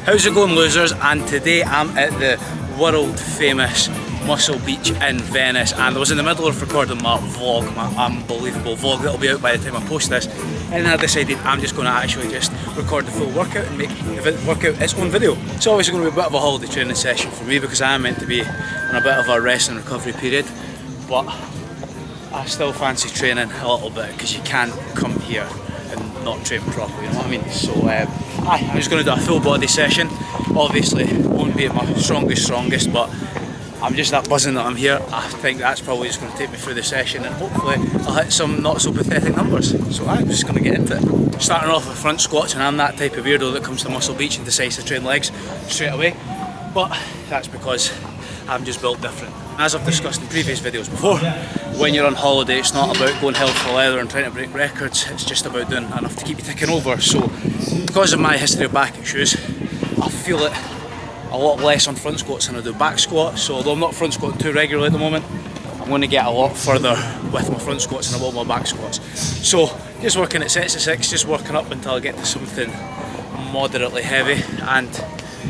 How's it going, losers? And today I'm at the world famous Muscle Beach in Venice, and I was in the middle of recording my vlog, my unbelievable vlog that'll be out by the time I post this, and then I decided I'm just going to actually just record the full workout and make the workout its own video. It's obviously going to be a bit of a holiday training session for me because I am meant to be on a bit of a rest and recovery period, but I still fancy training a little bit because you can't come here and not train properly, you know what I mean? So I'm just going to do a full body session. Obviously it won't be at my strongest, but I'm just that buzzing that I'm here. I think that's probably just going to take me through the session, and hopefully I'll hit some not so pathetic numbers. So I'm just going to get into it. Starting off with front squats, and I'm that type of weirdo that comes to Muscle Beach and decides to train legs straight away, but that's because I'm just built different. As I've discussed in previous videos before, when you're on holiday it's not about going hell for leather and trying to break records, it's just about doing enough to keep you ticking over. So because of my history of back issues, I feel it a lot less on front squats than I do back squats. So although I'm not front squatting too regularly at the moment, I'm going to get a lot further with my front squats than I will my back squats. So just working at sets of 6, just working up until I get to something moderately heavy. And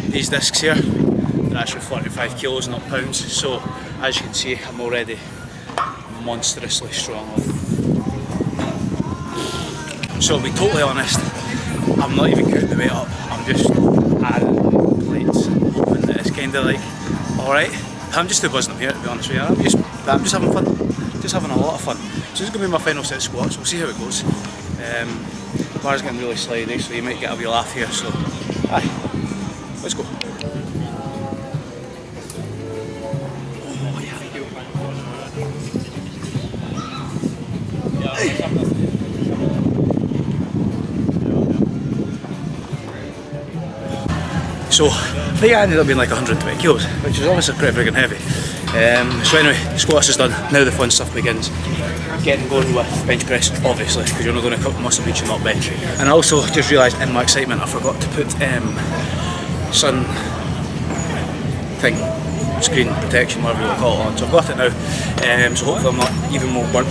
these discs here, they're actually 45 kilos, not pounds. So as you can see, I'm already monstrously strong. So to be totally honest, I'm not even counting the weight up, I'm just adding plates, hoping that it's kind of like alright. I'm just too buzzing up here, to be honest with you. I'm just having fun, just having a lot of fun. So this is going to be my final set of squats, we'll see how it goes. The bar's getting really slidey, so you might get a wee laugh here, so aye, let's go. So I think I ended up being like 120 kilos, which is obviously pretty friggin' heavy. So anyway, squats is done, now the fun stuff begins. Getting going with bench press, obviously, because you're not going to cut Muscle Beach and not bench. And I also just realised in my excitement I forgot to put sun thing, screen protection, whatever you want to call it on. So I've got it now, so hopefully I'm not even more burnt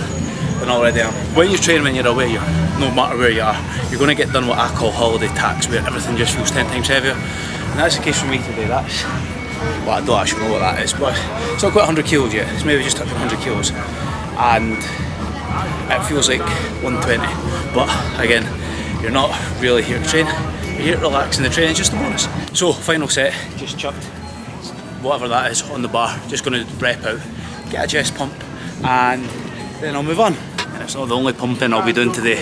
than I already am. When you train when you're away, no matter where you are, you're going to get done what I call holiday tax, where everything just feels 10 times heavier. And that's the case for me today. That's, well, I don't actually know what that is, but it's not quite 100 kilos yet. It's maybe just touching 100 kilos. And it feels like 120. But again, you're not really here to train. You're here to relax, and the training's just a bonus. So, final set, just chucked whatever that is on the bar. Just going to rep out, get a chest pump, and then I'll move on. And it's not the only pumping I'll be doing today.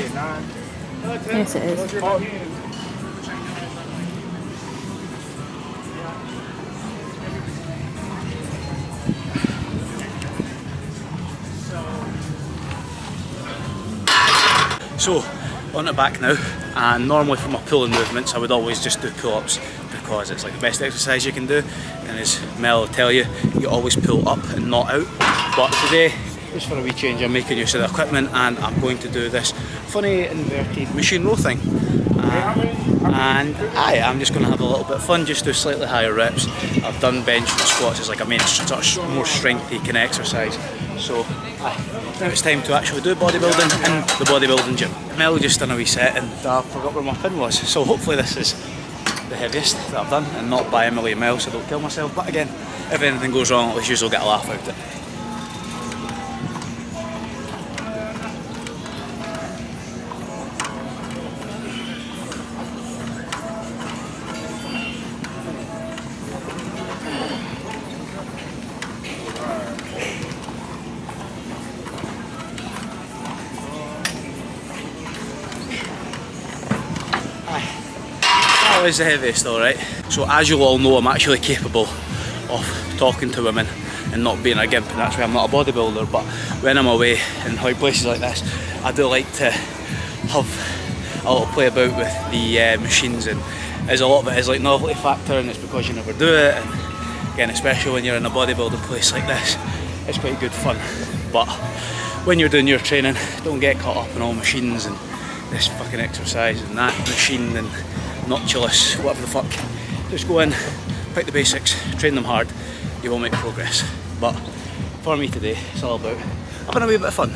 Yes, it is. So, on the back now, and normally for my pulling movements I would always just do pull-ups because it's like the best exercise you can do, and as Mel will tell you, you always pull up and not out. But today, just for a wee change, I'm making use of the equipment and I'm going to do this funny inverted machine row thing. And I'm just going to have a little bit of fun, just do slightly higher reps. I've done bench and squats as like a main sort of more strengthy kind of exercise. So now it's time to actually do bodybuilding in the bodybuilding gym. Mel just done a wee set and I forgot where my pin was. So hopefully this is the heaviest that I've done and not by a million miles, so I don't kill myself. But again, if anything goes wrong, at least you'll get a laugh out of it. That was the heaviest, alright. So as you'll all know, I'm actually capable of talking to women and not being a gimp, and that's why I'm not a bodybuilder. But when I'm away in like places like this, I do like to have a little play about with the machines, and there's a lot of it is like novelty factor, and it's because you never do it, and again, especially when you're in a bodybuilding place like this, it's quite good fun. But when you're doing your training, don't get caught up in all machines and this fucking exercise and that machine and notulus, whatever the fuck. Just go in, pick the basics, train them hard, you will make progress. But for me today, it's all about having a wee bit of fun.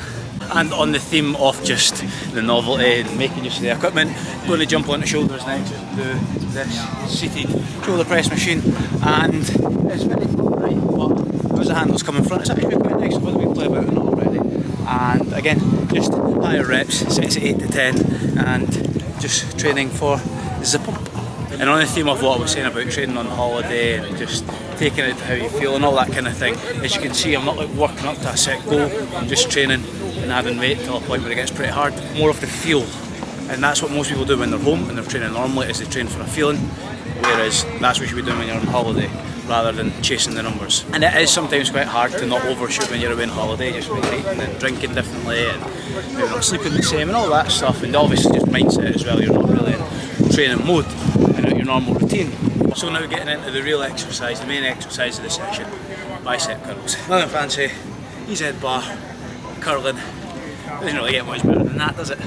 And on the theme of just the novelty and making use of the equipment, I'm going to jump onto shoulders next and do this seated shoulder press machine. And it's very right, but there's the handles coming front. It's actually quite nice for the we play about it already. And again, just higher reps, sets at 8 to 10, and just training for zip up. And on the theme of what I was saying about training on holiday and just taking it to how you feel and all that kind of thing, as you can see, I'm not like working up to a set goal. I'm just training and adding weight till a point where it gets pretty hard. More of the feel, and that's what most people do when they're home and they're training normally, is they train for a feeling, whereas that's what you should be doing when you're on holiday, rather than chasing the numbers. And it is sometimes quite hard to not overshoot when you're away on holiday, just with eating and drinking differently and maybe not sleeping the same and all that stuff, and obviously just mindset as well. You're not really in training mode and out your normal routine. So now getting into the real exercise, the main exercise of the session, bicep curls. Nothing fancy, EZ bar, curling. Doesn't really get much better than that, does it?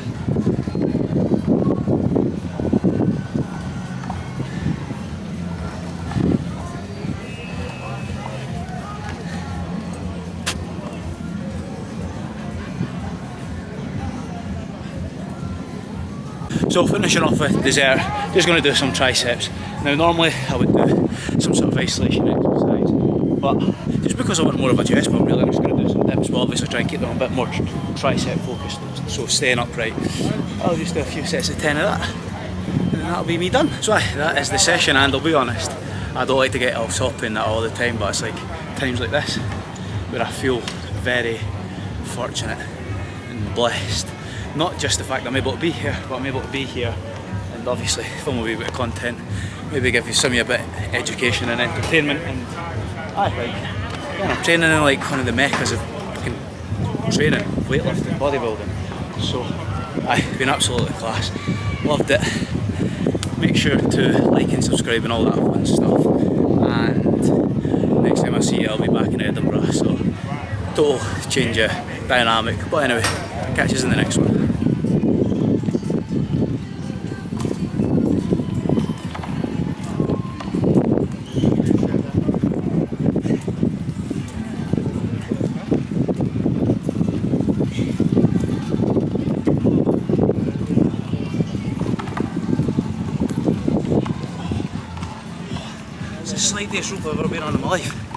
So finishing off with dessert, just going to do some triceps. Now normally I would do some sort of isolation exercise, but just because I want more of a chest pump really, I'm just going to do some dips, but obviously try and keep them a bit more tricep focused, so staying upright. I'll just do a few sets of 10 of that, and that'll be me done. So that is the session, and I'll be honest, I don't like to get off topping that all the time, but it's like times like this where I feel very fortunate and blessed. Not just the fact that I'm able to be here, but I'm able to be here and obviously film a wee bit of content, maybe give you some of a bit of education and entertainment. And I'm training in like one of the meccas of fucking training, weightlifting, bodybuilding. So been absolutely class, loved it. Make sure to like and subscribe and all that fun stuff, and next time I see you I'll be back in Edinburgh, so total change of dynamic. But anyway, catch us in the next one. It's the slightest rope I've ever been on in my life.